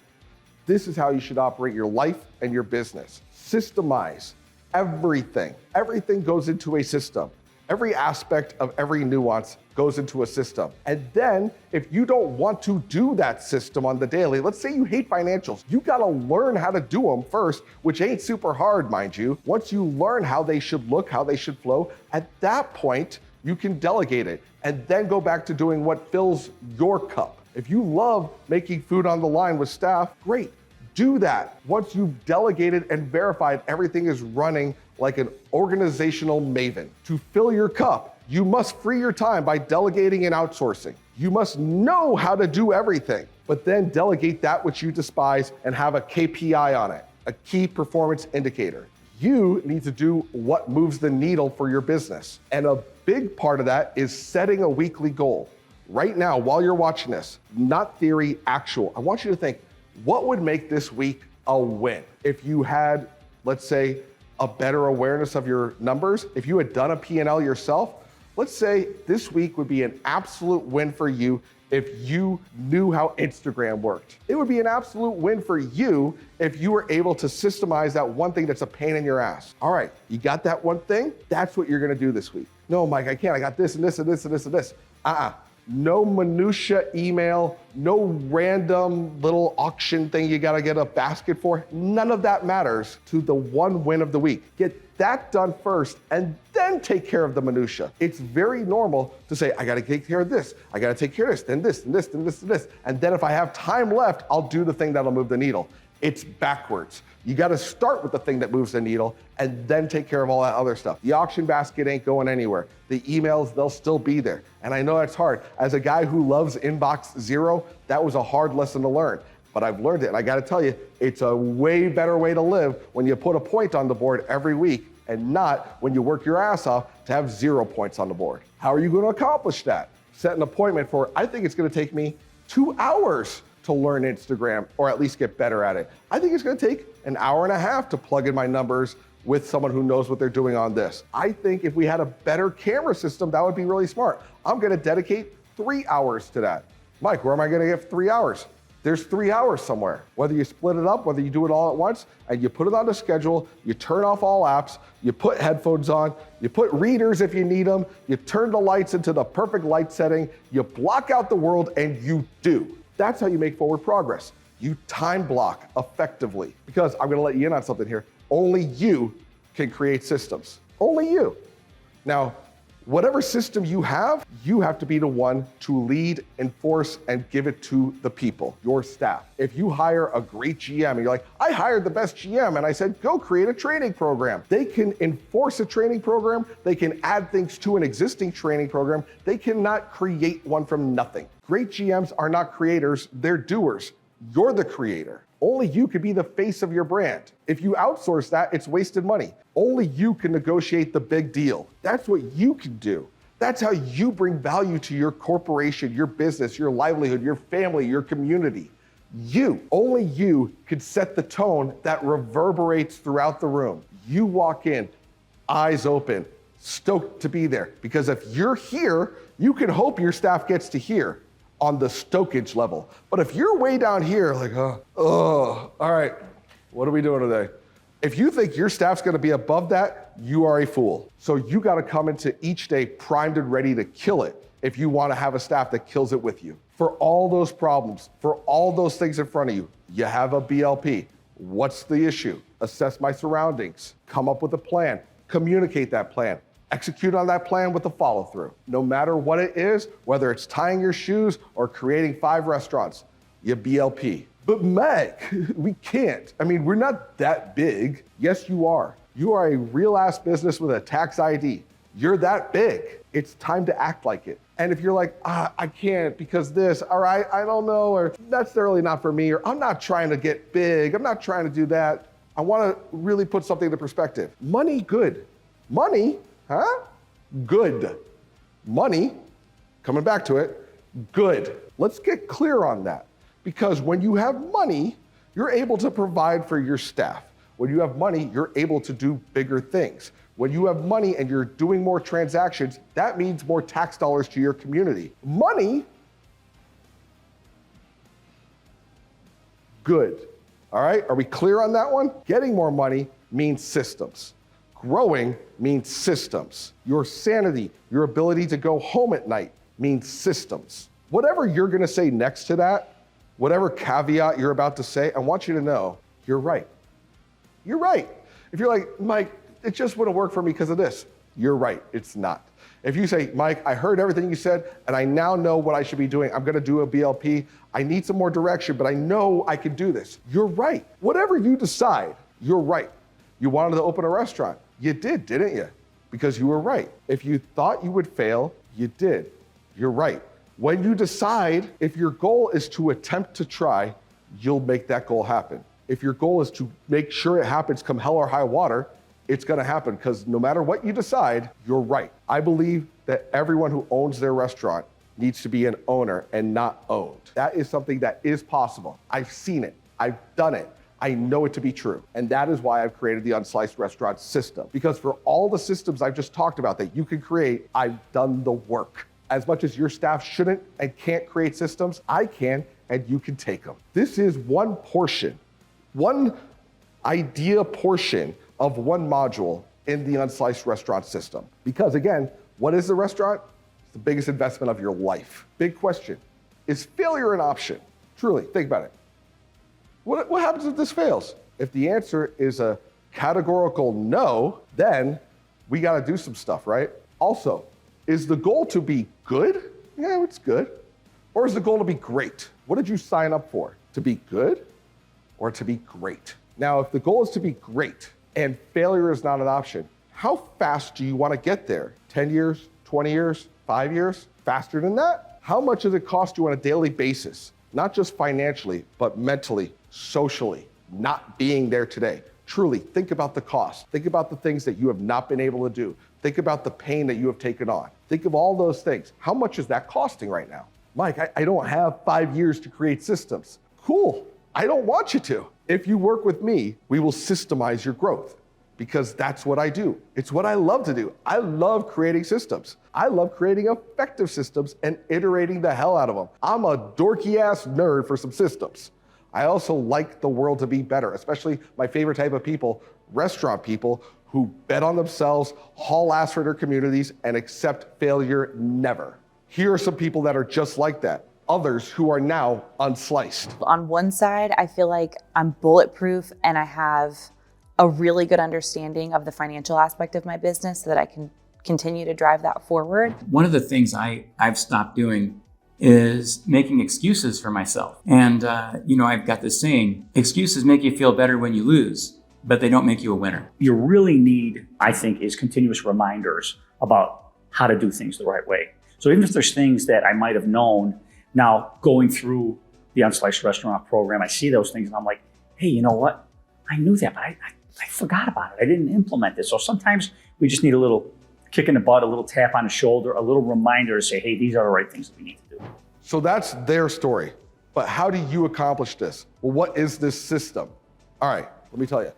This is how you should operate your life and your business. Systemize everything. Everything goes into a system. Every aspect of every nuance goes into a system. And then if you don't want to do that system on the daily, let's say you hate financials, you gotta learn how to do them first, which ain't super hard, mind you. Once you learn how they should look, how they should flow, at that point, you can delegate it and then go back to doing what fills your cup. If you love making food on the line with staff, great, do that. Once you've delegated and verified everything is running like an organizational maven. To fill your cup, you must free your time by delegating and outsourcing. You must know how to do everything, but then delegate that which you despise and have a KPI on it, a key performance indicator. You need to do what moves the needle for your business. And a big part of that is setting a weekly goal. Right now, while you're watching this, not theory, actual, I want you to think, what would make this week a win? If you had, let's say, a better awareness of your numbers, if you had done a P&L yourself, let's say this week would be an absolute win for you if you knew how Instagram worked. It would be an absolute win for you if you were able to systemize that one thing that's a pain in your ass. All right, you got that one thing? That's what you're gonna do this week. No, Mike, I can't. I got this and this and this and this and this. No minutia email, no random little auction thing you gotta get a basket for. None of that matters to the one win of the week. Get that done first and then take care of the minutia. It's very normal to say, I gotta take care of this, I gotta take care of this, then this, and this, and this, and this. And then if I have time left, I'll do the thing that'll move the needle. It's backwards. You gotta start with the thing that moves the needle and then take care of all that other stuff. The auction basket ain't going anywhere. The emails, they'll still be there. And I know that's hard. As a guy who loves inbox zero, that was a hard lesson to learn. But I've learned it, and I gotta tell you, it's a way better way to live when you put a point on the board every week and not when you work your ass off to have 0 points on the board. How are you gonna accomplish that? Set an appointment for, I think it's gonna take me 2 hours to learn Instagram, or at least get better at it. I think it's gonna take an hour and a half to plug in my numbers with someone who knows what they're doing on this. I think if we had a better camera system, that would be really smart. I'm gonna dedicate 3 hours to that. Mike, where am I gonna get 3 hours? There's 3 hours somewhere. Whether you split it up, whether you do it all at once, and you put it on the schedule, you turn off all apps, you put headphones on, you put readers if you need them, you turn the lights into the perfect light setting, you block out the world, and you do. That's how you make forward progress. You time block effectively. Because I'm gonna let you in on something here. Only you can create systems. Only you. Now, whatever system you have to be the one to lead, enforce, and give it to the people, your staff. If you hire a great GM and you're like, I hired the best GM and I said, go create a training program. They can enforce a training program. They can add things to an existing training program. They cannot create one from nothing. Great GMs are not creators, they're doers. You're the creator. Only you can be the face of your brand. If you outsource that, it's wasted money. Only you can negotiate the big deal. That's what you can do. That's how you bring value to your corporation, your business, your livelihood, your family, your community. Only you could set the tone that reverberates throughout the room. You walk in, eyes open, stoked to be there. Because if you're here, you can hope your staff gets to here on the stokage level. But if you're way down here, like, all right, what are we doing today? If you think your staff's gonna be above that, you are a fool. So you gotta come into each day primed and ready to kill it if you wanna have a staff that kills it with you. For all those problems, for all those things in front of you, you have a BLP. What's the issue? Assess my surroundings, come up with a plan, communicate that plan, execute on that plan with a follow through. No matter what it is, whether it's tying your shoes or creating 5 restaurants, you BLP. But Mike, we can't. I mean, we're not that big. Yes, you are. You are a real ass business with a tax ID. You're that big. It's time to act like it. And if you're like, I can't because this, or I don't know, or that's really not for me, or I'm not trying to get big, I'm not trying to do that. I wanna really put something into perspective. Money, good. Money, good. Money, coming back to it, good. Let's get clear on that. Because when you have money, you're able to provide for your staff. When you have money, you're able to do bigger things. When you have money and you're doing more transactions, that means more tax dollars to your community. Money, good. All right, are we clear on that one? Getting more money means systems. Growing means systems. Your sanity, your ability to go home at night means systems. Whatever you're gonna say next to that, whatever caveat you're about to say, I want you to know you're right. You're right. If you're like, Mike, it just wouldn't work for me because of this, you're right, it's not. If you say, Mike, I heard everything you said, and I now know what I should be doing. I'm gonna do a BLP. I need some more direction, but I know I can do this. You're right. Whatever you decide, you're right. You wanted to open a restaurant. You did, didn't you? Because you were right. If you thought you would fail, you did. You're right. When you decide, if your goal is to attempt to try, you'll make that goal happen. If your goal is to make sure it happens come hell or high water, it's gonna happen because no matter what you decide, you're right. I believe that everyone who owns their restaurant needs to be an owner and not owned. That is something that is possible. I've seen it, I've done it. I know it to be true. And that is why I've created the Unsliced restaurant system. Because for all the systems I've just talked about that you can create, I've done the work. As much as your staff shouldn't and can't create systems, I can, and you can take them. This is one portion, one idea portion of one module in the Unsliced restaurant system. Because again, what is the restaurant? the biggest investment of your life. Big question. Is failure an option? Truly, think about it. What happens if this fails? If the answer is a categorical no, then we got to do some stuff, right? Also, is the goal to be good? Yeah, it's good. Or is the goal to be great? What did you sign up for? To be good or to be great? Now, if the goal is to be great and failure is not an option, how fast do you want to get there? 10 years, 20 years, 5 years? Faster than that? How much does it cost you on a daily basis? Not just financially, but mentally, socially, not being there today. Truly, think about the cost. Think about the things that you have not been able to do. Think about the pain that you have taken on. Think of all those things. How much is that costing right now? Mike, I don't have 5 years to create systems. Cool, I don't want you to. If you work with me, we will systemize your growth because that's what I do. It's what I love to do. I love creating systems. I love creating effective systems and iterating the hell out of them. I'm a dorky ass nerd for some systems. I also like the world to be better, especially my favorite type of people, restaurant people who bet on themselves, haul ass for their communities, and accept failure never. Here are some people that are just like that. Others who are now unsliced. On one side, I feel like I'm bulletproof and I have a really good understanding of the financial aspect of my business so that I can continue to drive that forward. One of the things I've stopped doing is making excuses for myself. And, I've got this saying, excuses make you feel better when you lose, but they don't make you a winner. You really need, I think, is continuous reminders about how to do things the right way. So even if there's things that I might have known, now going through the Unsliced restaurant program, I see those things and I'm like, hey, you know what? I knew that, but I forgot about it. I didn't implement it. So sometimes we just need a little kick in the butt, a little tap on the shoulder, a little reminder to say, hey, these are the right things that we need to do. So that's their story. But how do you accomplish this? Well, what is this system? All right, let me tell you.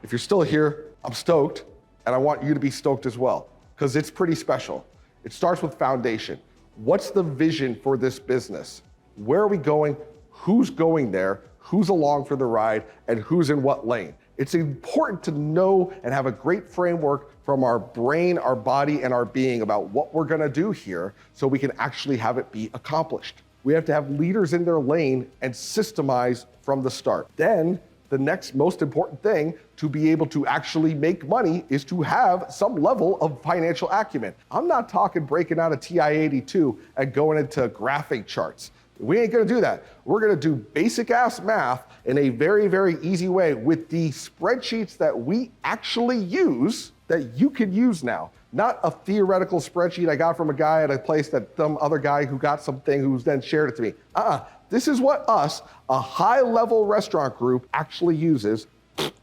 If you're still here, I'm stoked, and I want you to be stoked as well, because it's pretty special. It starts with foundation. What's the vision for this business? Where are we going? Who's going there? Who's along for the ride? And who's in what lane? It's important to know and have a great framework from our brain, our body, and our being about what we're gonna do here so we can actually have it be accomplished. We have to have leaders in their lane and systemize from the start. Then the next most important thing to be able to actually make money is to have some level of financial acumen. I'm not talking breaking out a TI-82 and going into graphic charts. We ain't gonna do that. We're gonna do basic ass math in a very, very easy way with the spreadsheets that we actually use that you can use now. Not a theoretical spreadsheet I got from a guy at a place that some other guy who got something who's then shared it to me. This is what us, a high-level restaurant group, actually uses.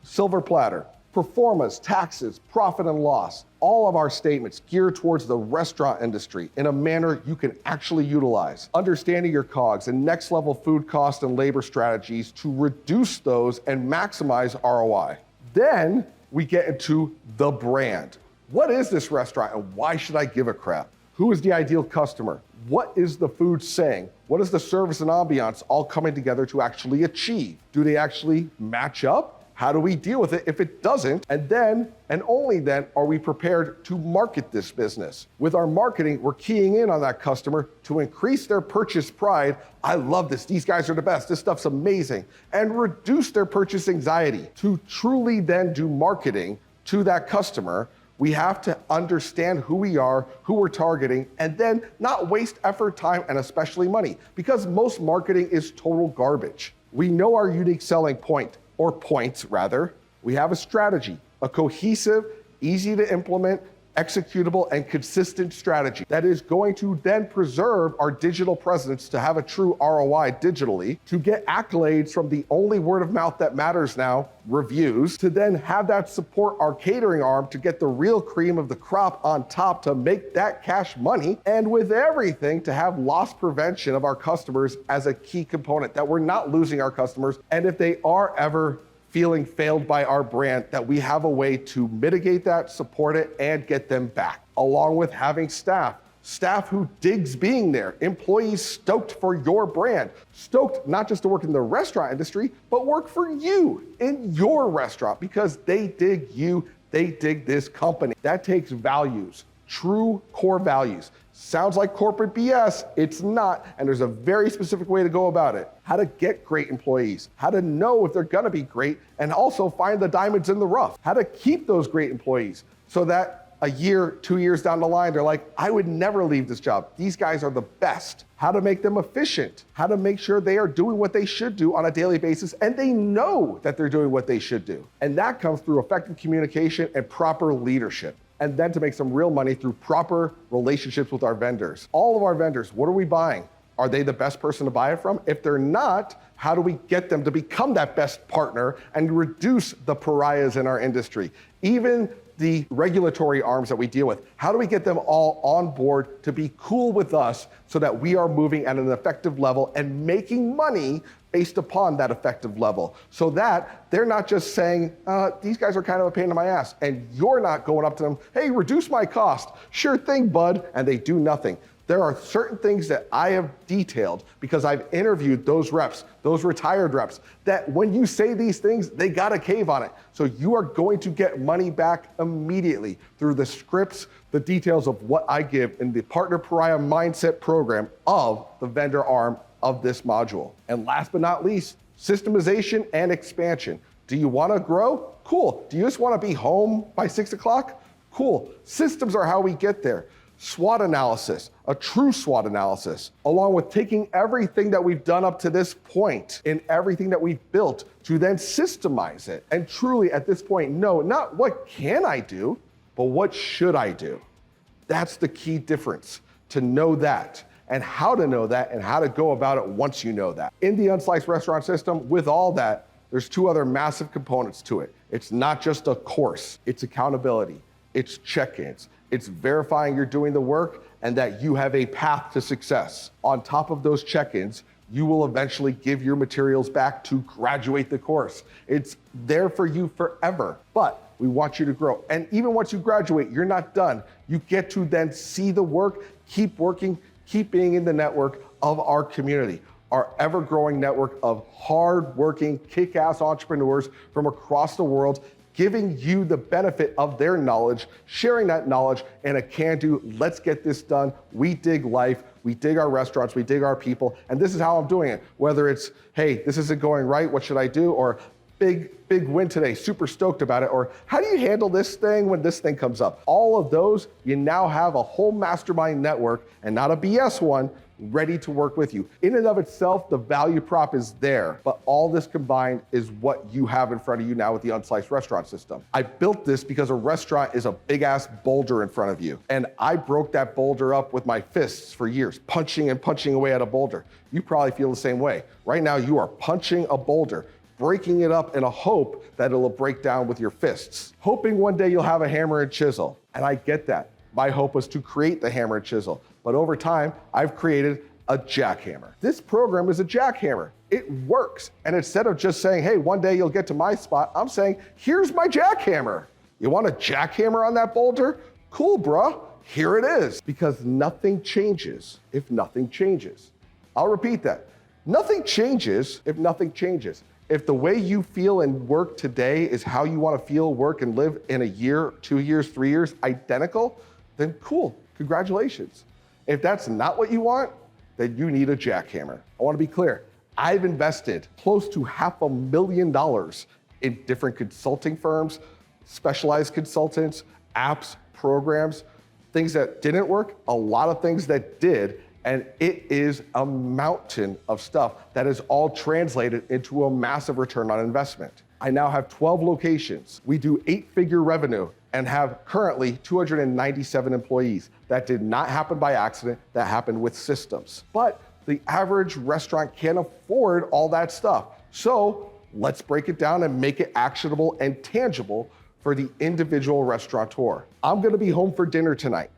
Silver platter, performance, taxes, profit and loss, all of our statements geared towards the restaurant industry in a manner you can actually utilize. Understanding your COGS and next level food cost and labor strategies to reduce those and maximize ROI. Then we get into the brand. What is this restaurant and why should I give a crap? Who is the ideal customer? What is the food saying? What is the service and ambiance all coming together to actually achieve? Do they actually match up? How do we deal with it if it doesn't? And then, and only then, are we prepared to market this business. With our marketing, we're keying in on that customer to increase their purchase pride. I love this, these guys are the best, this stuff's amazing. And reduce their purchase anxiety. To truly then do marketing to that customer, we have to understand who we are, who we're targeting, and then not waste effort, time, and especially money, because most marketing is total garbage. We know our unique selling point, or points rather. We have a strategy, a cohesive, easy to implement, executable, and consistent strategy that is going to then preserve our digital presence to have a true ROI digitally, to get accolades from the only word of mouth that matters now, reviews, to then have that support our catering arm to get the real cream of the crop on top to make that cash money, and with everything to have loss prevention of our customers as a key component, that we're not losing our customers, and if they are ever feeling failed by our brand, that we have a way to mitigate that, support it, and get them back. Along with having staff who digs being there, employees stoked for your brand, stoked not just to work in the restaurant industry, but work for you in your restaurant because they dig you, they dig this company. That takes values, true core values, Sounds like corporate BS. It's not, and there's a very specific way to go about it. How to get great employees, how to know if they're gonna be great, and also find the diamonds in the rough. How to keep those great employees so that a year, 2 years down the line, they're like, I would never leave this job. These guys are the best. How to make them efficient, how to make sure they are doing what they should do on a daily basis, and they know that they're doing what they should do. And that comes through effective communication and proper leadership. And then to make some real money through proper relationships with our vendors. All of our vendors, what are we buying? Are they the best person to buy it from? If they're not, how do we get them to become that best partner and reduce the pariahs in our industry? Even the regulatory arms that we deal with, how do we get them all on board to be cool with us so that we are moving at an effective level and making money based upon that effective level, so that they're not just saying, these guys are kind of a pain in my ass, and you're not going up to them, hey, reduce my cost. Sure thing, bud, and they do nothing. There are certain things that I have detailed because I've interviewed those reps, those retired reps, that when you say these things, they gotta cave on it. So you are going to get money back immediately through the scripts, the details of what I give in the Partner Pariah Mindset program of the vendor arm of this module. And last but not least, systemization and expansion. Do you wanna grow? Cool. Do you just wanna be home by 6 o'clock? Cool. Systems are how we get there. SWOT analysis, a true SWOT analysis, along with taking everything that we've done up to this point and everything that we've built to then systemize it. And truly at this point, know not what can I do, but what should I do? That's the key difference, to know that, and how to know that, and how to go about it once you know that. In the Unsliced restaurant system, with all that, there's two other massive components to it. It's not just a course, it's accountability, it's check-ins, it's verifying you're doing the work and that you have a path to success. On top of those check-ins, you will eventually give your materials back to graduate the course. It's there for you forever, but we want you to grow. And even once you graduate, you're not done. You get to then see the work, keep working, keep being in the network of our community, our ever-growing network of hard-working, kick-ass entrepreneurs from across the world, giving you the benefit of their knowledge, sharing that knowledge in a can-do, let's get this done. We dig life, we dig our restaurants, we dig our people, and this is how I'm doing it. Whether it's, hey, this isn't going right, what should I do? Or big win today, super stoked about it. Or how do you handle this thing when this thing comes up? All of those, you now have a whole mastermind network, and not a BS one, ready to work with you. In and of itself, the value prop is there, but all this combined is what you have in front of you now with the Unsliced restaurant system. I built this because a restaurant is a big ass boulder in front of you. And I broke that boulder up with my fists for years, punching and punching away at a boulder. You probably feel the same way. Right now, you are punching a boulder, breaking it up in a hope that it'll break down with your fists, hoping one day you'll have a hammer and chisel. And I get that. My hope was to create the hammer and chisel. But over time, I've created a jackhammer. This program is a jackhammer. It works. And instead of just saying, hey, one day you'll get to my spot, I'm saying, here's my jackhammer. You want a jackhammer on that boulder? Cool, bruh. Here it is. Because nothing changes if nothing changes. I'll repeat that. Nothing changes if nothing changes. If the way you feel and work today is how you want to feel, work, and live in a year, 2 years, 3 years, identical, then cool, congratulations. If that's not what you want, then you need a jackhammer. I want to be clear. I've invested close to $500,000 in different consulting firms, specialized consultants, apps, programs, things that didn't work, a lot of things that did, and it is a mountain of stuff that is all translated into a massive return on investment. I now have 12 locations. We do 8-figure revenue and have currently 297 employees. That did not happen by accident, that happened with systems. But the average restaurant can't afford all that stuff. So let's break it down and make it actionable and tangible for the individual restaurateur. I'm gonna be home for dinner tonight.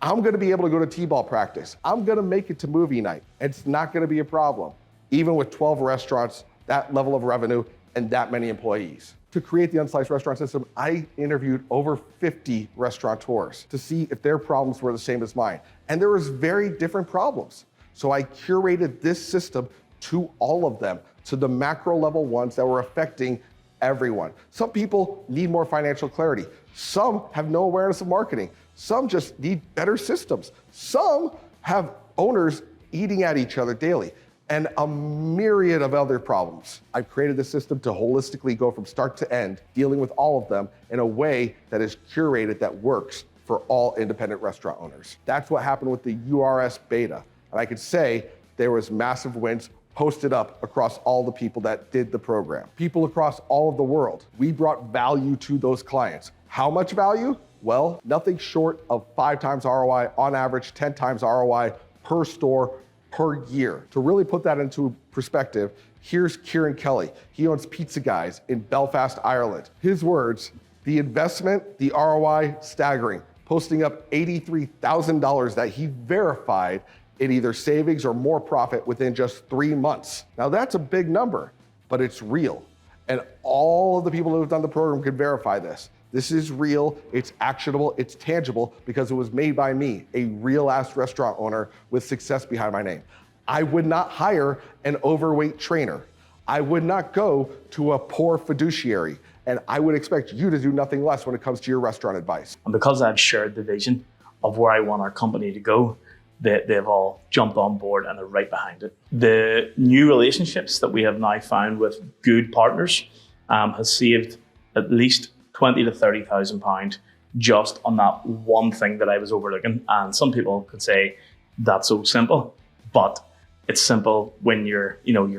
I'm gonna be able to go to T-ball practice. I'm gonna make it to movie night. It's not gonna be a problem. Even with 12 restaurants, that level of revenue, and that many employees. To create the Unsliced restaurant system, I interviewed over 50 restaurateurs to see if their problems were the same as mine. And there was very different problems. So I curated this system to all of them, to the macro level ones that were affecting everyone. Some people need more financial clarity. Some have no awareness of marketing. Some just need better systems. Some have owners eating at each other daily, and a myriad of other problems. I've created the system to holistically go from start to end, dealing with all of them in a way that is curated, that works for all independent restaurant owners. That's what happened with the URS beta. And I could say there was massive wins posted up across all the people that did the program. People across all of the world. We brought value to those clients. How much value? Well, nothing short of 5 times ROI, on average 10 times ROI per store per year. To really put that into perspective, here's Kieran Kelly. He owns Pizza Guys in Belfast, Ireland. His words, the investment, the ROI, staggering, posting up $83,000 that he verified in either savings or more profit within just 3 months. Now that's a big number, but it's real. And all of the people who have done the program can verify this. This is real, it's actionable, it's tangible because it was made by me, a real ass restaurant owner with success behind my name. I would not hire an overweight trainer. I would not go to a poor fiduciary. And I would expect you to do nothing less when it comes to your restaurant advice. And because I've shared the vision of where I want our company to go, they've all jumped on board and are right behind it. The new relationships that we have now found with good partners has saved at least 20 to 30,000 pounds just on that one thing that I was overlooking. And some people could say that's so simple, but it's simple when you're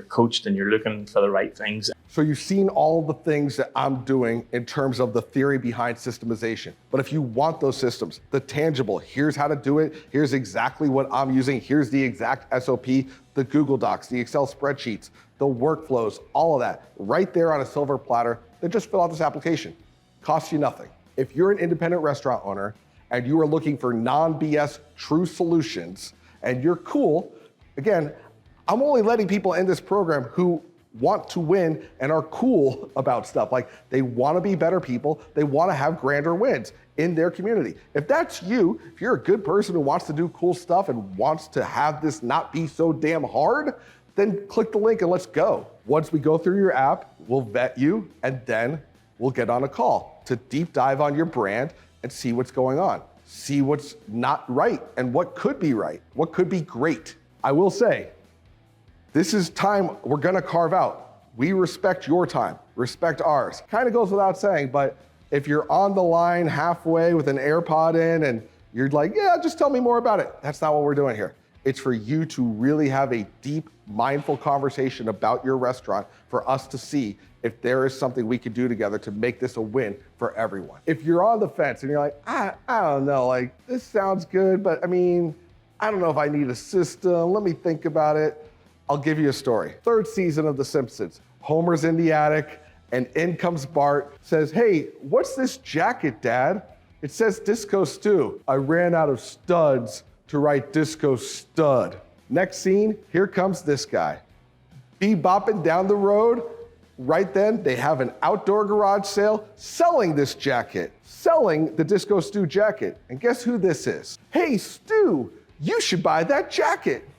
coached and you're looking for the right things. So you've seen all the things that I'm doing in terms of the theory behind systemization. But if you want those systems, the tangible, here's how to do it, here's exactly what I'm using, here's the exact SOP, the Google Docs, the Excel spreadsheets, the workflows, all of that, right there on a silver platter, then just fill out this application. Costs you nothing. If you're an independent restaurant owner and you are looking for non-BS true solutions and you're cool, again, I'm only letting people in this program who want to win and are cool about stuff. Like they want to be better people. They want to have grander wins in their community. If that's you, if you're a good person who wants to do cool stuff and wants to have this not be so damn hard, then click the link and let's go. Once we go through your app, we'll vet you and then we'll get on a call to deep dive on your brand and see what's going on. See what's not right and what could be right, what could be great. I will say, this is time we're gonna carve out. We respect your time, respect ours. Kind of goes without saying, but if you're on the line halfway with an AirPod in and you're like, yeah, just tell me more about it. That's not what we're doing here. It's for you to really have a deep, mindful conversation about your restaurant for us to see if there is something we could do together to make this a win for everyone. If you're on the fence and you're like, I don't know, like this sounds good, but I mean, I don't know if I need a system. Let me think about it. I'll give you a story. 3rd season of The Simpsons. Homer's in the attic and in comes Bart, says, hey, what's this jacket, Dad? It says Disco Stew. I ran out of studs to write Disco Stud. Next scene, here comes this guy. Bebopping down the road. Right then, they have an outdoor garage sale selling this jacket, selling the Disco Stew jacket. And guess who this is? Hey, Stu, you should buy that jacket.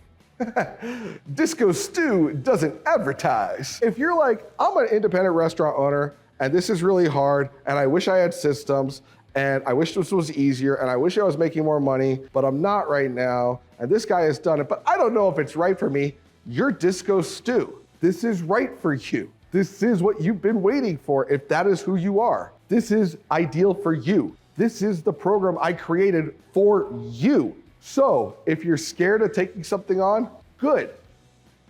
Disco Stew doesn't advertise. If you're like, I'm an independent restaurant owner and this is really hard and I wish I had systems and I wish this was easier and I wish I was making more money, but I'm not right now and this guy has done it, but I don't know if it's right for me, you're Disco Stew. This is right for you. This is what you've been waiting for if that is who you are. This is ideal for you. This is the program I created for you. So if you're scared of taking something on, good.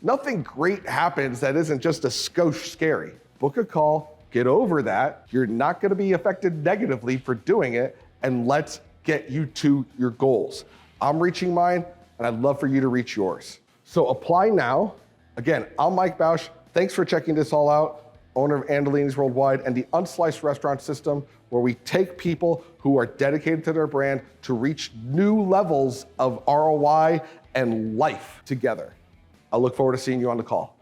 Nothing great happens that isn't just a skosh scary. Book a call, get over that. You're not gonna be affected negatively for doing it, and let's get you to your goals. I'm reaching mine, and I'd love for you to reach yours. So apply now. Again, I'm Mike Bausch. Thanks for checking this all out. Owner of Andolini's Worldwide and the Unsliced restaurant system, where we take people who are dedicated to their brand to reach new levels of ROI and life together. I look forward to seeing you on the call.